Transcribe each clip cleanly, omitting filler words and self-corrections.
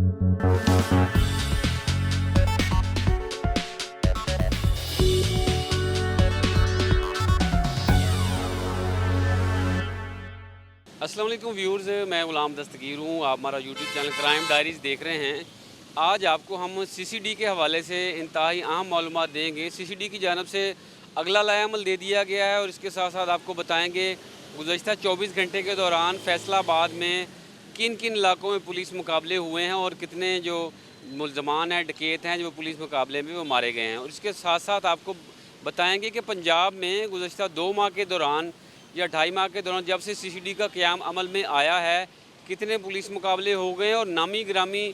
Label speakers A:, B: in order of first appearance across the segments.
A: अस्सलाम वालेकुम व्यूअर्स, मैं गुलाम दस्तगीर हूँ। आप हमारा यूट्यूब चैनल क्राइम डायरीज़ देख रहे हैं। आज आपको हम सीसीडी के हवाले से इंतहाई अहम मालूमात देंगे। सीसीडी की जानिब से अगला लाएअमल दे दिया गया है और इसके साथ साथ आपको बताएंगे गुज़श्ता 24 घंटे के दौरान फैसलाबाद में किन किन इलाकों में पुलिस मुकाबले हुए हैं और कितने जो मुल्ज़मान हैं, डकैत हैं, जो पुलिस मुकाबले में वो मारे गए हैं। और इसके साथ साथ आपको बताएंगे कि पंजाब में गुज़श्ता 2 माह के दौरान या 2.5 माह के दौरान जब से सीसीडी का क़याम अमल में आया है, कितने पुलिस मुकाबले हो गए और नामी ग्रामी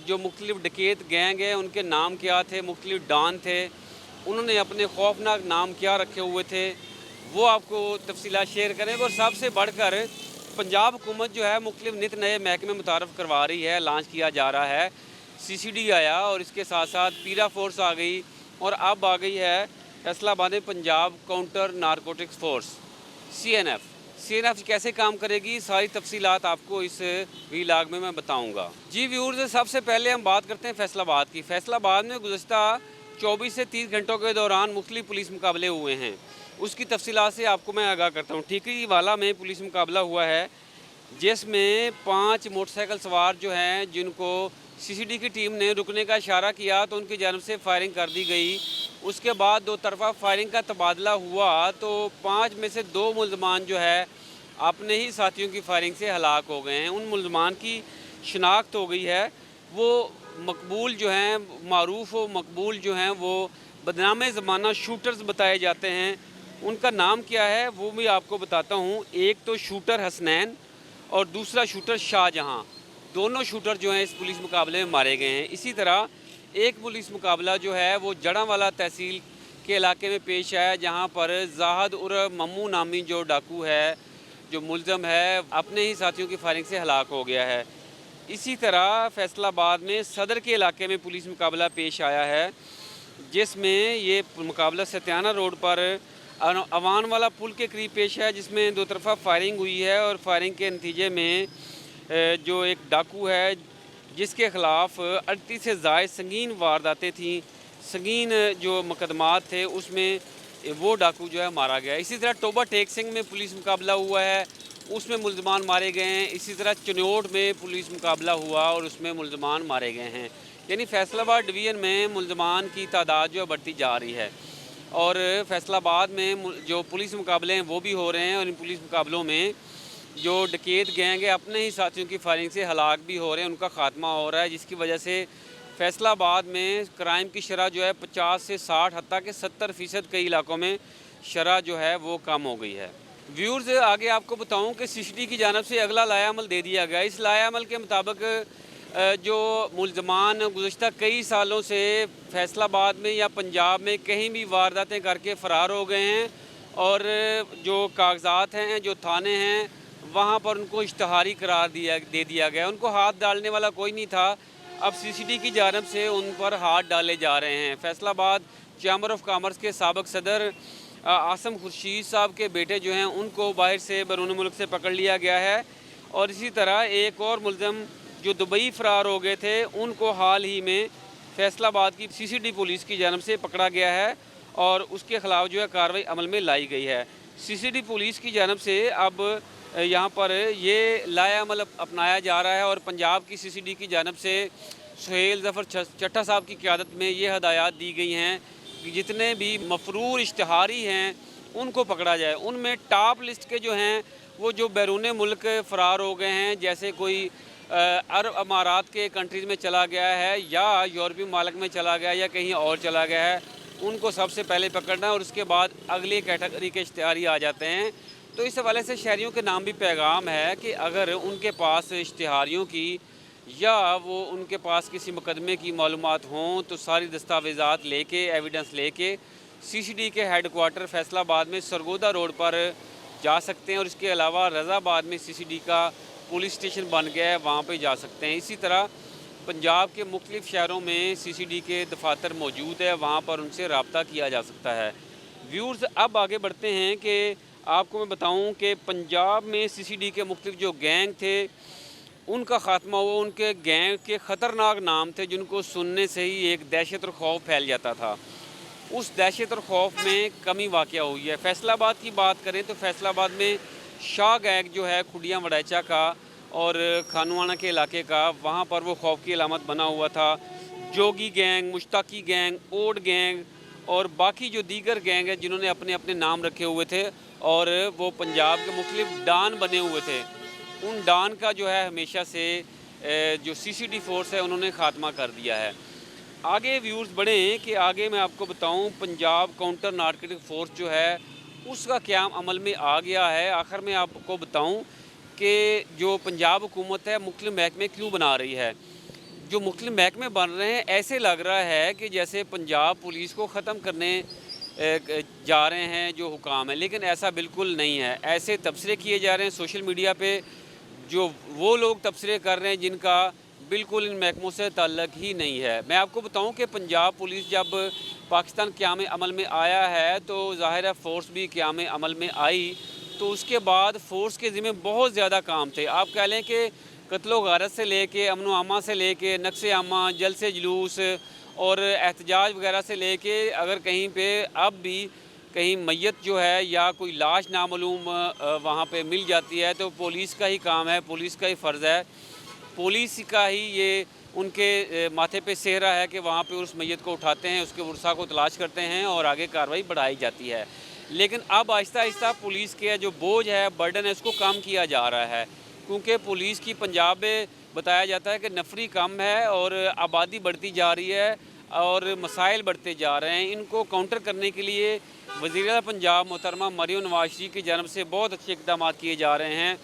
A: जो मुख्तलिफ़ डकैत गैंग हैं उनके नाम क्या थे, मुख्तलिफ़ डॉन थे, उन्होंने अपने खौफनाक नाम क्या रखे हुए थे, वो आपको तफसीलात शेयर करेंगे। और सबसे बढ़कर पंजाब हुकूमत जो है मुख्तलिफ़ नित नए महकमे मुतारफ़ करवा रही है, लॉन्च किया जा रहा है। सीसीडी आया और इसके साथ साथ पीरा फोर्स आ गई और अब आ गई है फैसलाबाद में Punjab counter narcotics force CNF कैसे काम करेगी, सारी तफसीलात आपको इस व्लॉग में मैं बताऊंगा। जी व्यूअर्स, सबसे पहले हम बात करते हैं फैसलाबाद की। फैसलाबाद में गुज़श्ता 24 से 30 घंटों के दौरान मुख्तलिफ़ पुलिस मुकाबले हुए हैं, उसकी तफसीलात से आपको मैं आगाह करता हूँ। ठीकरी वाला में पुलिस मुकाबला हुआ है जिसमें 5 मोटरसाइकिल सवार जो हैं जिनको सीसीडी की टीम ने रुकने का इशारा किया तो उनकी जानब से फायरिंग कर दी गई। उसके बाद 2 तरफ़ा फायरिंग का तबादला हुआ तो 5 में से 2 मुल्ज़मान जो है अपने ही साथियों की फायरिंग से हलाक हो गए हैं। उन मुल्ज़मान की शनाख्त हो गई है। वो मकबूल जो हैं, मारूफ़ व मकबूल जो हैं, वो बदनाम ज़माना शूटर्स बताए जाते हैं। उनका नाम क्या है वो भी आपको बताता हूँ। एक तो शूटर हसनैन और दूसरा शूटर शाहजहां। दोनों शूटर जो हैं इस पुलिस मुकाबले में मारे गए हैं। इसी तरह एक पुलिस मुकाबला जो है वो जड़ांवाला तहसील के इलाके में पेश आया, जहां पर जाहद उर मम्मू नामी जो डाकू है, जो मुल्ज़म है, अपने ही साथियों की फायरिंग से हलाक हो गया है। इसी तरह फैसलाबाद में सदर के इलाके में पुलिस मुकाबला पेश आया है जिसमें ये मुकाबला सत्याना रोड पर अवान वाला पुल के करीब पेश है, जिसमें 2 तरफ़ा फायरिंग हुई है और फायरिंग के नतीजे में जो एक डाकू है जिसके ख़िलाफ़ 38 से ज़ायद संगीन वारदातें थीं, संगीन जो मुकदमात थे, उसमें वो डाकू जो है मारा गया। इसी तरह टोबा टेक सिंह में पुलिस मुकाबला हुआ है, उसमें मुल्ज़मान मारे गए हैं। इसी तरह चनोट में पुलिस मुकाबला हुआ और उसमें मुल्ज़मान मारे गए हैं। यानी फैसलाबाद डिवीज़न में मुल्ज़मान की तादाद जो है बढ़ती जा रही है और फैसलाबाद में जो पुलिस मुकाबले हैं वो भी हो रहे हैं और इन पुलिस मुकाबलों में जो डकैत गैंग है अपने ही साथियों की फायरिंग से हलाक भी हो रहे हैं, उनका ख़ात्मा हो रहा है, जिसकी वजह से फैसलाबाद में क्राइम की शरह जो है 50 से 60 हत्ता के 70% कई इलाकों में शरह जो है वो कम हो गई है। व्यूअर्स, आगे आपको बताऊं कि सीसीडी की जानिब से अगला लाएअमल दे दिया गया। इस लाएअमल के मुताबिक जो मुल्ज़मान गुज़श्ता कई सालों से फैसलाबाद में या पंजाब में कहीं भी वारदातें करके फ़रार हो गए हैं और जो कागज़ात हैं, जो थाने हैं, वहाँ पर उनको इश्तहारी करार दे दिया गया। उनको हाथ डालने वाला कोई नहीं था। अब सीसीडी की जानिब से उन पर हाथ डाले जा रहे हैं। फैसलाबाद चैम्बर ऑफ कॉमर्स के साबिक़ सदर आसम खुर्शीद साहब के बेटे जो हैं उनको बाहर से बैरून मुल्क से पकड़ लिया गया है और इसी तरह एक और मुल्ज़म जो दुबई फ़रार हो गए थे उनको हाल ही में फैसलाबाद की सीसीडी पुलिस की जानिब से पकड़ा गया है और उसके ख़िलाफ़ जो है कार्रवाई अमल में लाई गई है। सीसीडी पुलिस की जानिब से अब यहाँ पर ये लाएअमल अपनाया जा रहा है और पंजाब की सीसीडी की जानिब से सुहेल ज़फ़र चट्टा साहब की क़यादत में ये हदायत दी गई हैं कि जितने भी मफरूर इश्तहारी हैं उनको पकड़ा जाए। उनमें टॉप लिस्ट के जो हैं वो जो बैरून मुल्क फ़रार हो गए हैं, जैसे कोई अरब अमारात के कंट्रीज़ में चला गया है या यूरोपीय मुमालिक में चला गया या कहीं और चला गया है, उनको सबसे पहले पकड़ना और उसके बाद अगली कैटेगरी के इश्तहारी आ जाते हैं। तो इस हवाले से शहरियों के नाम भी पैगाम है कि अगर उनके पास इश्तहारियों की या वो उनके पास किसी मुकदमे की मालूमात हों तो सारी दस्तावेज़ात लेके, एविडेंस लेके सीसीडी के हेडक्वार्टर फैसलाबाद में सरगोदा रोड पर जा सकते हैं और इसके अलावा रज़ाबाद में सीसीडी का पुलिस स्टेशन बन गया है, वहाँ पे जा सकते हैं। इसी तरह पंजाब के मुख्तलिफ़ शहरों में सीसीडी के दफातर मौजूद है, वहाँ पर उनसे रब्ता किया जा सकता है। व्यूअर्स, अब आगे बढ़ते हैं कि आपको मैं बताऊं कि पंजाब में सीसीडी के मुख्तलिफ़ जो गैंग थे उनका ख़ात्मा हुआ। उनके गैंग के ख़तरनाक नाम थे जिनको सुनने से ही एक दहशत और खौफ फैल जाता था। उस दहशत और खौफ में कमी वाक़या हुई है। फैसलाबाद की बात करें तो फैसलाबाद में शाह गैंग जो है खुडिया वड़ैचा का और खानुआना के इलाके का, वहाँ पर वो खौफ की अलामत बना हुआ था। जोगी gang, Muttaqi gang, odd gang और बाकी जो दीगर गैंग है जिन्होंने अपने अपने नाम रखे हुए थे और वो पंजाब के मुख्तलिफ डान बने हुए थे, उन डान का जो है हमेशा से जो सीसीडी फोर्स है उन्होंने ख़ात्मा कर दिया है। आगे व्यूज़ बढ़ें कि आगे मैं आपको बताऊं पंजाब काउंटर नारकोटिक फोर्स जो है उसका क़याम अमल में आ गया है। आखिर में आपको बताऊं कि जो पंजाब हुकूमत है मुख्तलिफ महकमे क्यों बना रही है। जो मुख्तलिफ महकमे बन रहे हैं, ऐसे लग रहा है कि जैसे पंजाब पुलिस को ख़त्म करने जा रहे हैं जो हुकाम है, लेकिन ऐसा बिल्कुल नहीं है। ऐसे तबसरे किए जा रहे हैं सोशल मीडिया पे, जो वो लोग तबसरे कर रहे हैं जिनका बिल्कुल इन महकमों से ताल्लुक़ ही नहीं है। मैं आपको बताऊं कि पंजाब पुलिस जब पाकिस्तान क़याम अमल में आया है तो ज़ाहिर है फ़ोर्स भी क़याम अमल में आई, तो उसके बाद फ़ोर्स के ज़िम्मे बहुत ज़्यादा काम थे। आप कह लें कि कत्लो गारत से लेके अमनो आमा से लेके नक्शे आमा, जलसे जुलूस और एहतजाज वगैरह से लेके अगर कहीं पे अब भी कहीं मैयत जो है या कोई लाश नामालूम वहाँ पे मिल जाती है तो पुलिस का ही काम है, पुलिस का ही फ़र्ज़ है, पुलिस का ही ये उनके माथे पे सेहरा है कि वहाँ पे उस मैयत को उठाते हैं, उसके वर्सा को तलाश करते हैं और आगे कार्रवाई बढ़ाई जाती है। लेकिन अब आहिस्ता आहिस्ता पुलिस के जो बोझ है, बर्डन है, उसको कम किया जा रहा है, क्योंकि पुलिस की पंजाब में बताया जाता है कि नफरी कम है और आबादी बढ़ती जा रही है और मसाइल बढ़ते जा रहे हैं। इनको काउंटर करने के लिए वज़ीर पंजाब मोहतरमा मरियम नवाज़ शरीफ की जानब से बहुत अच्छे इक़दाम किए जा रहे हैं।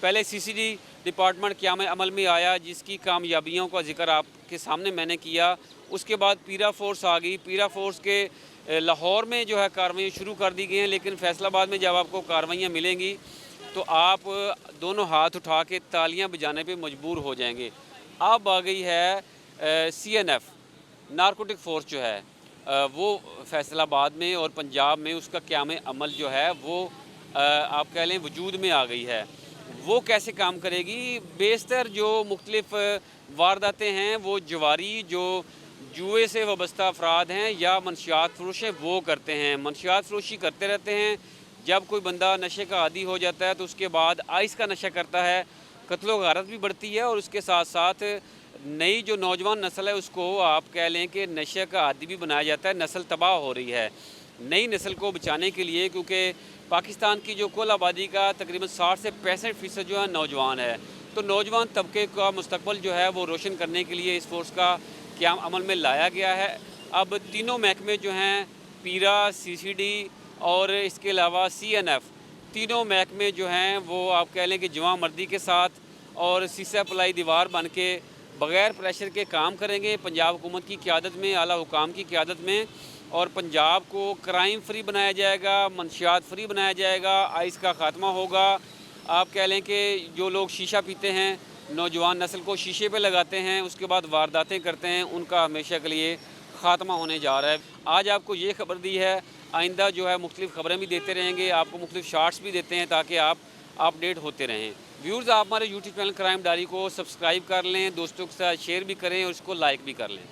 A: पहले सीसीडी डिपार्टमेंट क़याम अमल में आया जिसकी कामयाबियों का ज़िक्र आपके सामने मैंने किया। उसके बाद पीरा फोर्स आ गई। पीरा फोर्स के लाहौर में जो है कार्रवाई शुरू कर दी गई हैं, लेकिन फैसलाबाद में जब आपको कार्रवाइयाँ मिलेंगी तो आप दोनों हाथ उठा के तालियां बजाने पे मजबूर हो जाएंगे। अब आ गई है CNF नारकोटिक फोर्स जो है वो फैसलाबाद में और पंजाब में उसका क़याम अमल जो है वो आप कह लें वजूद में आ गई है। वो कैसे काम करेगी? बेशतर जो मुख्तलिफ वारदातें हैं वो जवारी जो जुए से वाबस्ता अफराद हैं या मनशियात फरोश हैं वो करते हैं। मनशियात फरोशी करते रहते हैं। जब कोई बंदा नशे का आदी हो जाता है तो उसके बाद आइस का नशा करता है, कत्लो गारत भी बढ़ती है और उसके साथ साथ नई जो नौजवान नस्ल है उसको आप कह लें कि नशे का आदी भी बनाया जाता है। नस्ल तबाह हो रही है। नई नस्ल को बचाने के लिए, क्योंकि पाकिस्तान की जो कुल आबादी का तकरीबन 60 से 65% जो है नौजवान है, तो नौजवान तबके का मुस्तकबिल जो है वो रोशन करने के लिए इस फोर्स का क़याम अमल में लाया गया है। अब तीनों महकमे जो हैं पीरा, CCD और इसके अलावा CNF, तीनों महकमे जो हैं वो आप कह लें कि जवां मर्दी के साथ और सीसा पलाई दीवार बन के बग़ैर प्रेशर के काम करेंगे पंजाब हुकूमत की क़यादत में, आला हुकाम की क़यादत में, और पंजाब को क्राइम फ्री बनाया जाएगा, मनशियात फ्री बनाया जाएगा, आइस का ख़ात्मा होगा। आप कह लें कि जो लोग शीशा पीते हैं, नौजवान नस्ल को शीशे पे लगाते हैं, उसके बाद वारदातें करते हैं, उनका हमेशा के लिए ख़ात्मा होने जा रहा है। आज आपको ये खबर दी है, आइंदा जो है मुख्तलिफ़ खबरें भी देते रहेंगे, आपको मुख्तलिफ़ शार्ट्स भी देते हैं ताकि आप अपडेट होते रहें। व्यूअर्स, आप हमारे यूट्यूब चैनल क्राइम डायरी को सब्सक्राइब कर लें, दोस्तों के साथ शेयर भी करें और इसको लाइक भी कर लें।